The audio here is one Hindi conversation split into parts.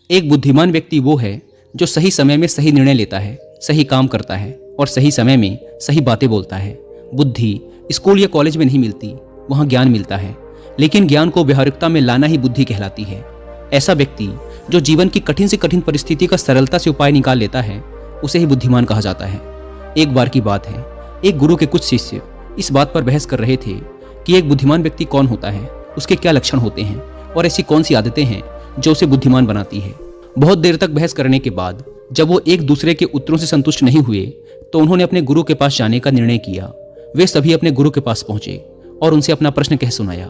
एक बुद्धिमान व्यक्ति वो है जो सही समय में सही निर्णय लेता है, सही काम करता है और सही समय में सही बातें बोलता है। बुद्धि स्कूल या कॉलेज में नहीं मिलती, वहाँ ज्ञान मिलता है, लेकिन ज्ञान को व्यावहारिकता में लाना ही बुद्धि कहलाती है। ऐसा व्यक्ति जो जीवन की कठिन से कठिन परिस्थिति का सरलता से उपाय निकाल लेता है, उसे ही बुद्धिमान कहा जाता है। एक बार की बात है, एक गुरु के कुछ शिष्य इस बात पर बहस कर रहे थे कि एक बुद्धिमान व्यक्ति कौन होता है, उसके क्या लक्षण होते हैं और ऐसी कौन सी आदतें हैं जो उसे बुद्धिमान बनाती है। बहुत देर तक बहस करने के बाद जब वो एक दूसरे के उत्तरों से संतुष्ट नहीं हुए तो उन्होंने अपने गुरु के पास जाने का निर्णय किया। वे सभी अपने गुरु के पास पहुंचे और उनसे अपना प्रश्न कह सुनाया।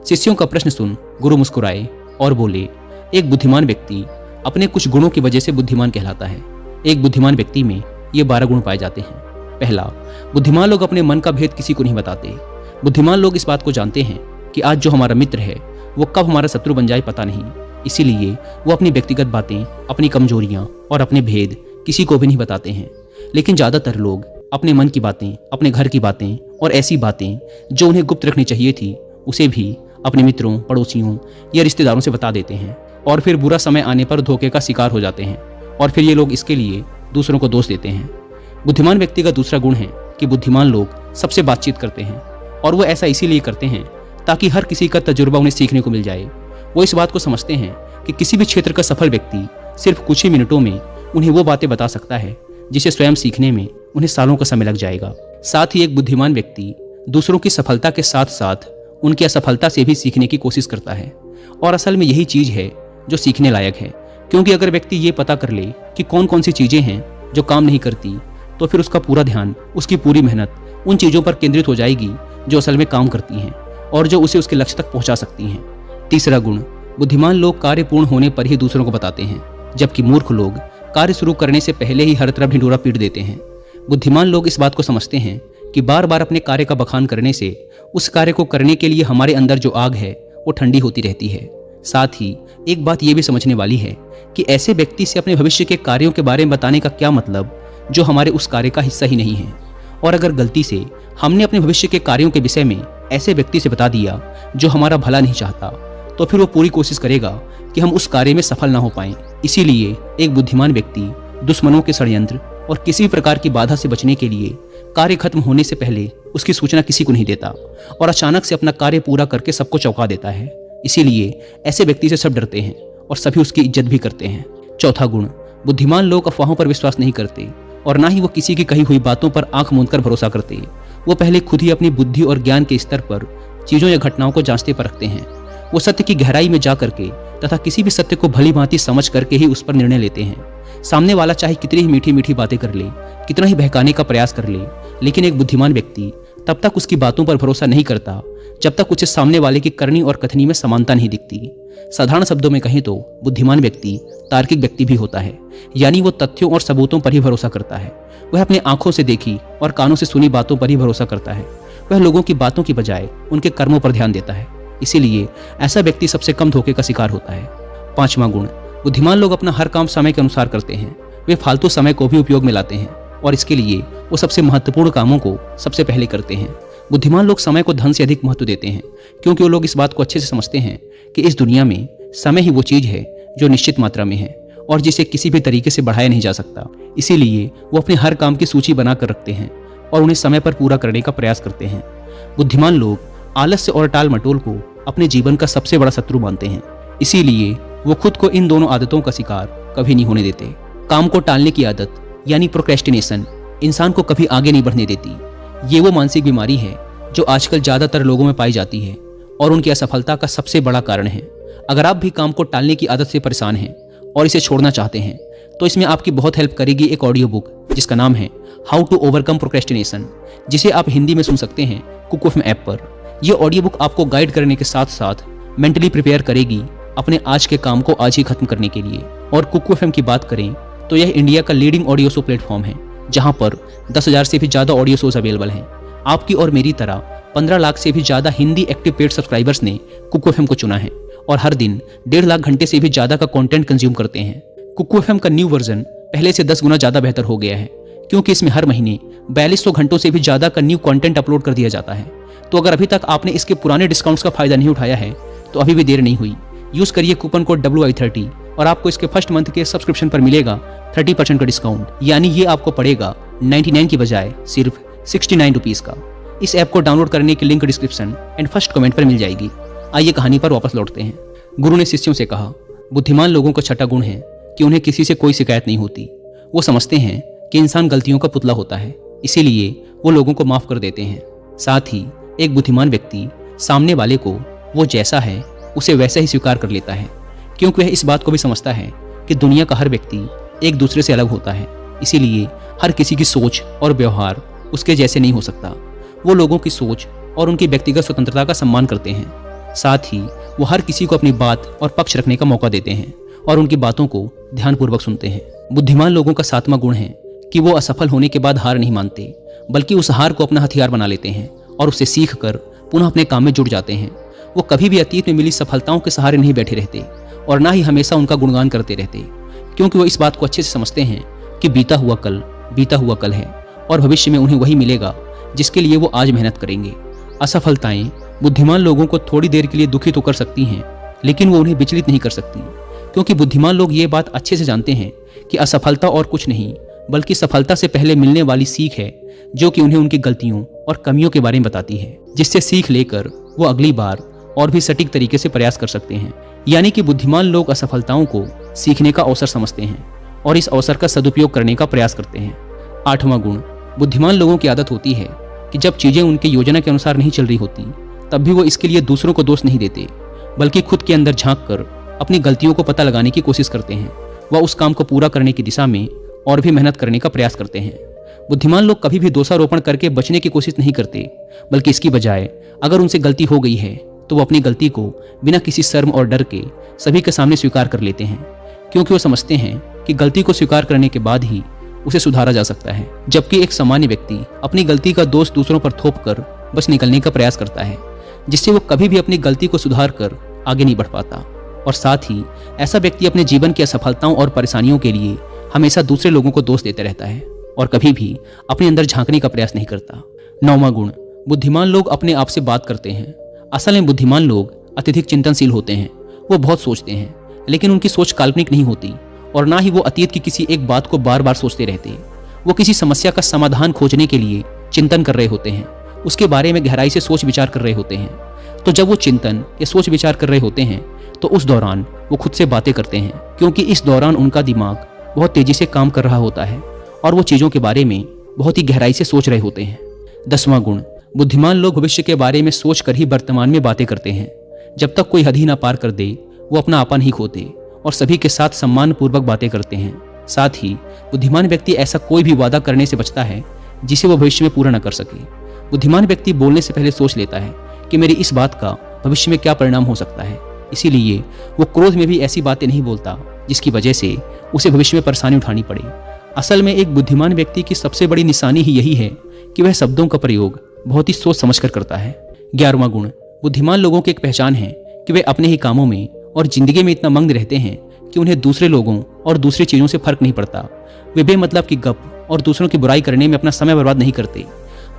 शिष्यों का प्रश्न सुन गुरु मुस्कुराए और बोले, एक बुद्धिमान व्यक्ति अपने कुछ गुणों की वजह से बुद्धिमान कहलाता है। एक बुद्धिमान व्यक्ति में ये 12 गुण पाए जाते हैं। पहला, बुद्धिमान लोग अपने मन का भेद किसी को नहीं बताते। बुद्धिमान लोग इस बात को जानते हैं कि आज जो हमारा मित्र है वो कब हमारा शत्रु बन जाए पता नहीं, इसीलिए वो अपनी व्यक्तिगत बातें, अपनी कमजोरियां और अपने भेद किसी को भी नहीं बताते हैं। लेकिन ज़्यादातर लोग अपने मन की बातें, अपने घर की बातें और ऐसी बातें जो उन्हें गुप्त रखनी चाहिए थी उसे भी अपने मित्रों, पड़ोसियों या रिश्तेदारों से बता देते हैं और फिर बुरा समय आने पर धोखे का शिकार हो जाते हैं और फिर ये लोग इसके लिए दूसरों को दोष देते हैं। बुद्धिमान व्यक्ति का दूसरा गुण है कि बुद्धिमान लोग सबसे बातचीत करते हैं और वो ऐसा इसीलिए करते हैं ताकि हर किसी का तजुर्बा उन्हें सीखने को मिल जाए। वो इस बात को समझते हैं कि किसी भी क्षेत्र का सफल व्यक्ति सिर्फ कुछ ही मिनटों में उन्हें वो बातें बता सकता है जिसे स्वयं सीखने में उन्हें सालों का समय लग जाएगा। साथ ही एक बुद्धिमान व्यक्ति दूसरों की सफलता के साथ साथ उनकी असफलता से भी सीखने की कोशिश करता है और असल में यही चीज है जो सीखने लायक है, क्योंकि अगर व्यक्ति ये पता कर ले कि कौन कौन सी चीजें हैं जो काम नहीं करती तो फिर उसका पूरा ध्यान, उसकी पूरी मेहनत उन चीजों पर केंद्रित हो जाएगी जो असल में काम करती हैं और जो उसे उसके लक्ष्य तक पहुंचा सकती हैं। तीसरा गुण, बुद्धिमान लोग कार्य पूर्ण होने पर ही दूसरों को बताते हैं, जबकि मूर्ख लोग कार्य शुरू करने से पहले ही हर तरफ ढिंढोरा पीट देते हैं। बुद्धिमान लोग इस बात को समझते हैं कि बार बार अपने कार्य का बखान करने से उस कार्य को करने के लिए हमारे अंदर जो आग है वो ठंडी होती रहती है। साथ ही एक बात ये भी समझने वाली है कि ऐसे व्यक्ति से अपने भविष्य के कार्यों के बारे में बताने का क्या मतलब जो हमारे उस कार्य का हिस्सा ही नहीं है। और अगर गलती से हमने अपने भविष्य के कार्यों के विषय में ऐसे व्यक्ति से बता दिया जो हमारा भला नहीं चाहता तो फिर वो पूरी कोशिश करेगा कि हम उस कार्य में सफल ना हो पाएं। इसीलिए एक बुद्धिमान व्यक्ति दुश्मनों के षड्यंत्र और किसी भी प्रकार की बाधा से बचने के लिए कार्य खत्म होने से पहले उसकी सूचना किसी को नहीं देता और अचानक से अपना कार्य पूरा करके सबको चौंका देता है। इसीलिए ऐसे व्यक्ति से सब डरते हैं और सभी उसकी इज्जत भी करते हैं। चौथा गुण, बुद्धिमान लोग अफवाहों पर विश्वास नहीं करते और ना ही वो किसी की कही हुई बातों पर आंख मूंद कर भरोसा करते। वो पहले खुद ही अपनी बुद्धि और ज्ञान के स्तर पर चीजों या घटनाओं को जांचते परखते हैं। वो सत्य की गहराई में जा करके तथा किसी भी सत्य को भली भांति समझ करके ही उस पर निर्णय लेते हैं। सामने वाला चाहे कितनी ही मीठी मीठी बातें कर ले, कितना ही बहकाने का प्रयास कर ले, लेकिन एक बुद्धिमान व्यक्ति तब तक उसकी बातों पर भरोसा नहीं करता जब तक उसे सामने वाले की करनी और कथनी में समानता नहीं दिखती। साधारण शब्दों में कहें तो बुद्धिमान व्यक्ति तार्किक व्यक्ति भी होता है, यानी वो तथ्यों और सबूतों पर ही भरोसा करता है। वह अपने आंखों से देखी और कानों से सुनी बातों पर ही भरोसा करता है। वह लोगों की बातों की बजाय उनके कर्मों पर ध्यान देता है। इसीलिए ऐसा व्यक्ति सबसे कम धोखे का शिकार होता है। पांचवा गुण, बुद्धिमान लोग अपना हर काम समय के अनुसार करते हैं। वे फालतू समय को भी उपयोग में लाते हैं और इसके लिए वो सबसे महत्वपूर्ण कामों को सबसे पहले करते हैं। बुद्धिमान लोग समय को धन से अधिक महत्व देते हैं, क्योंकि वो लोग इस बात को अच्छे से समझते हैं कि इस दुनिया में समय ही वो चीज है जो निश्चित मात्रा में है और जिसे किसी भी तरीके से बढ़ाया नहीं जा सकता। इसीलिए वो अपने हर काम की सूची बनाकर रखते हैं और उन्हें समय पर पूरा करने का प्रयास करते हैं। बुद्धिमान लोग आलस्य और टाल मटोल को अपने जीवन का सबसे बड़ा शत्रु मानते हैं। इसीलिए वो खुद को इन दोनों आदतों का शिकार कभी नहीं होने देते। काम को टालने की आदत यानी प्रोक्रेस्टिनेशन इंसान को कभी आगे नहीं बढ़ने देती। ये वो मानसिक बीमारी है जो आजकल ज्यादातर लोगों में पाई जाती है और उनकी असफलता का सबसे बड़ा कारण है। अगर आप भी काम को टालने की आदत से परेशान हैं और इसे छोड़ना चाहते हैं तो इसमें आपकी बहुत हेल्प करेगी एक ऑडियो बुक जिसका नाम है हाउ टू ओवरकम प्रोक्रेस्टिनेशन, जिसे आप हिंदी में सुन सकते हैं कुक एफएम ऐप पर। यह ऑडियो बुक आपको गाइड करने के साथ साथ मेंटली प्रिपेयर करेगी अपने आज के काम को आज ही खत्म करने के लिए। और कुक एफएम की बात करें तो यह इंडिया का लीडिंग ऑडियो शो प्लेटफॉर्म है जहां पर 10,000 से भी ज्यादा ऑडियो शोज अवेलेबल हैं। आपकी और मेरी तरह 15 लाख से भी ज्यादा हिंदी एक्टिव पेड सब्सक्राइबर्स ने कुक एफएम को चुना है और हर दिन 1.5 लाख घंटे से भी ज्यादा का कंटेंट कंज्यूम करते हैं। कुक एफएम का न्यू वर्जन पहले से 10 गुना ज्यादा बेहतर हो गया है, क्योंकि इसमें हर महीने 4200 घंटों से भी ज्यादा का न्यू कंटेंट अपलोड कर दिया जाता है। तो अगर अभी तक आपने इसके पुराने डिस्काउंट्स का फायदा नहीं उठाया है तो अभी भी देर नहीं हुई, यूज़ करिए कूपन कोड WI30 और आपको इसके फर्स्ट मंथ के सब्सक्रिप्शन पर मिलेगा 30% का डिस्काउंट, यानी ये आपको पड़ेगा 99 की बजाय सिर्फ 69 रुपीज़ का। इस ऐप को डाउनलोड करने की link description and first comment पर मिल जाएगी। आइए कहानी पर वापस लौटते हैं। गुरु ने शिष्यों से कहा, बुद्धिमान लोगों का छठा गुण है कि उन्हें किसी से कोई शिकायत नहीं होती। वो समझते हैं कि इंसान गलतियों का पुतला होता है, इसीलिए वो लोगों को माफ कर देते हैं। साथ ही एक बुद्धिमान व्यक्ति सामने वाले को वो जैसा है उसे वैसा ही स्वीकार कर लेता है, क्योंकि वह इस बात को भी समझता है कि दुनिया का हर व्यक्ति एक दूसरे से अलग होता है, इसीलिए हर किसी की सोच और व्यवहार उसके जैसे नहीं हो सकता। वो लोगों की सोच और उनकी व्यक्तिगत स्वतंत्रता का सम्मान करते हैं। साथ ही वो हर किसी को अपनी बात और पक्ष रखने का मौका देते हैं और उनकी बातों को ध्यानपूर्वक सुनते हैं। बुद्धिमान लोगों का सातवां गुण है कि वो असफल होने के बाद हार नहीं मानते, बल्कि उस हार को अपना हथियार बना लेते हैं और उससे सीख कर पुनः अपने काम में जुट जाते हैं। वो कभी भी अतीत में मिली सफलताओं के सहारे नहीं बैठे रहते और ना ही हमेशा उनका गुणगान करते रहते, क्योंकि वो इस बात को अच्छे से समझते हैं कि बीता हुआ कल है और भविष्य में उन्हें वही मिलेगा जिसके लिए वो आज मेहनत करेंगे। असफलताएं बुद्धिमान लोगों को थोड़ी देर के लिए दुखी तो कर सकती हैं, लेकिन वो उन्हें विचलित नहीं कर सकती, क्योंकि बुद्धिमान लोग ये बात अच्छे से जानते हैं कि असफलता और कुछ नहीं बल्कि सफलता से पहले मिलने वाली सीख है, जो कि उन्हें उनकी गलतियों और कमियों के बारे में बताती है, जिससे सीख लेकर वो अगली बार और भी सटीक तरीके से प्रयास कर सकते हैं। यानी कि बुद्धिमान लोग असफलताओं को सीखने का अवसर समझते हैं और इस अवसर का सदुपयोग करने का प्रयास करते हैं। आठवां गुण, बुद्धिमान लोगों की आदत होती है कि जब चीजें उनके योजना के अनुसार नहीं चल रही होती, तब भी वो इसके लिए दूसरों को दोष नहीं देते, बल्कि खुद के अंदर झांक कर अपनी गलतियों को पता लगाने की कोशिश करते हैं। वह उस काम को पूरा करने की दिशा में और भी मेहनत करने का प्रयास करते हैं। बुद्धिमान लोग कभी भी दोषारोपण करके बचने की कोशिश नहीं करते, बल्कि इसकी बजाय अगर उनसे गलती हो गई है तो वो अपनी गलती को बिना किसी शर्म और डर के सभी के सामने स्वीकार कर लेते हैं, क्योंकि वो समझते हैं कि गलती को स्वीकार करने के बाद ही उसे सुधारा जा सकता है। जबकि एक सामान्य व्यक्ति अपनी गलती का दोष दूसरों पर थोप कर बच निकलने का प्रयास करता है, जिससे वो कभी भी अपनी गलती को सुधार कर आगे नहीं बढ़ पाता। और साथ ही ऐसा व्यक्ति अपने जीवन की असफलताओं और परेशानियों के लिए हमेशा दूसरे लोगों को दोष देते रहता है और कभी भी अपने अंदर झांकने का प्रयास नहीं करता। नौवां गुण, बुद्धिमान लोग अपने आप से बात करते हैं। असल में बुद्धिमान लोग अत्यधिक चिंतनशील होते हैं। वो बहुत सोचते हैं, लेकिन उनकी सोच काल्पनिक नहीं होती और ना ही वो अतीत की किसी एक बात को बार बार सोचते रहते। वो किसी समस्या का समाधान खोजने के लिए चिंतन कर रहे होते हैं, उसके बारे में गहराई से सोच विचार कर रहे होते हैं। तो जब वो चिंतन या सोच विचार कर रहे होते हैं तो उस दौरान वो खुद से बातें करते हैं, क्योंकि इस दौरान उनका दिमाग बहुत तेजी से काम कर रहा होता है और वो चीज़ों के बारे में बहुत ही गहराई से सोच रहे होते हैं। 10वां गुण, बुद्धिमान लोग भविष्य के बारे में सोच कर ही वर्तमान में बातें करते हैं। जब तक कोई हद ही ना पार कर दे, वो अपना आपा नहीं खोते और सभी के साथ सम्मानपूर्वक बातें करते हैं। साथ ही बुद्धिमान व्यक्ति ऐसा कोई भी वादा करने से बचता है जिसे वो भविष्य में पूरा न कर सके। बुद्धिमान व्यक्ति बोलने से पहले सोच लेता है कि मेरी इस बात का भविष्य में क्या परिणाम हो सकता है, इसीलिए वो क्रोध में भी ऐसी बातें नहीं बोलता जिसकी वजह से उसे भविष्य में परेशानी उठानी पड़े। असल में एक बुद्धिमान व्यक्ति की सबसे बड़ी निशानी ही यही है कि वह शब्दों का प्रयोग बहुत ही सोच समझकर करता है। 11वां गुण, बुद्धिमान लोगों की एक पहचान है कि वे अपने ही कामों में और जिंदगी में इतना मग्न रहते हैं कि उन्हें दूसरे लोगों और दूसरी चीज़ों से फर्क नहीं पड़ता। वे बेमतलब की गप और दूसरों की बुराई करने में अपना समय बर्बाद नहीं करते,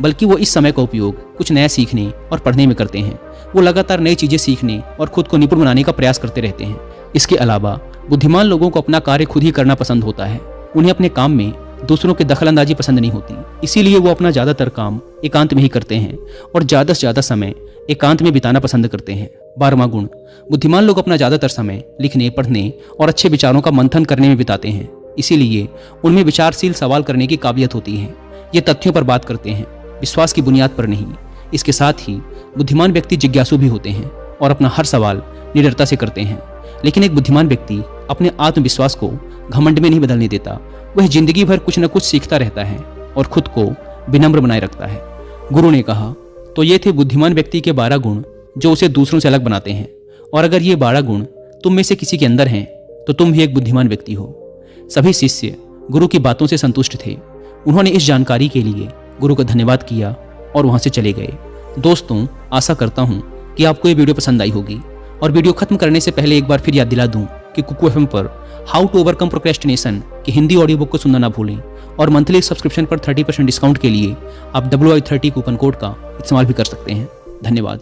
बल्कि वो इस समय का उपयोग कुछ नया सीखने और पढ़ने में करते हैं। वो लगातार नई चीज़ें सीखने और खुद को निपुण बनाने का प्रयास करते रहते हैं। इसके अलावा बुद्धिमान लोगों को अपना कार्य खुद ही करना पसंद होता है। उन्हें अपने काम में दूसरों की दखलंदाजी पसंद नहीं होती, इसीलिए वो अपना ज़्यादातर काम एकांत में ही करते हैं और ज़्यादा से ज़्यादा समय एकांत में बिताना पसंद करते हैं। 12वां गुण, बुद्धिमान लोग अपना ज़्यादातर समय लिखने, पढ़ने और अच्छे विचारों का मंथन करने में बिताते हैं, इसीलिए उनमें विचारशील सवाल करने की काबिलियत होती है। ये तथ्यों पर बात करते हैं, विश्वास की बुनियाद पर नहीं। इसके साथ ही बुद्धिमान व्यक्ति जिज्ञासु भी होते हैं और अपना हर सवाल निडरता से करते हैं। लेकिन एक बुद्धिमान व्यक्ति अपने आत्मविश्वास को घमंड में नहीं बदलने देता। वह जिंदगी भर कुछ न कुछ सीखता रहता है और खुद को विनम्र बनाए रखता है। गुरु ने कहा, तो ये थे बुद्धिमान व्यक्ति के 12 गुण जो उसे दूसरों से अलग बनाते हैं। और अगर ये 12 गुण तुम में से किसी के अंदर हैं तो तुम भी एक बुद्धिमान व्यक्ति हो। सभी शिष्य गुरु की बातों से संतुष्ट थे। उन्होंने इस जानकारी के लिए गुरु का धन्यवाद किया और वहां से चले गए। दोस्तों, आशा करता हूं कि आपको ये वीडियो पसंद आई होगी। और वीडियो खत्म करने से पहले एक बार फिर याद दिला दूं कि कुकू FM पर हाउ टू ओवरकम प्रोक्रेस्टिनेशन की हिंदी ऑडियो बुक को सुनना ना भूलें। और मंथली सब्सक्रिप्शन पर 30% डिस्काउंट के लिए आप WI30 कूपन कोड का इस्तेमाल भी कर सकते हैं। धन्यवाद।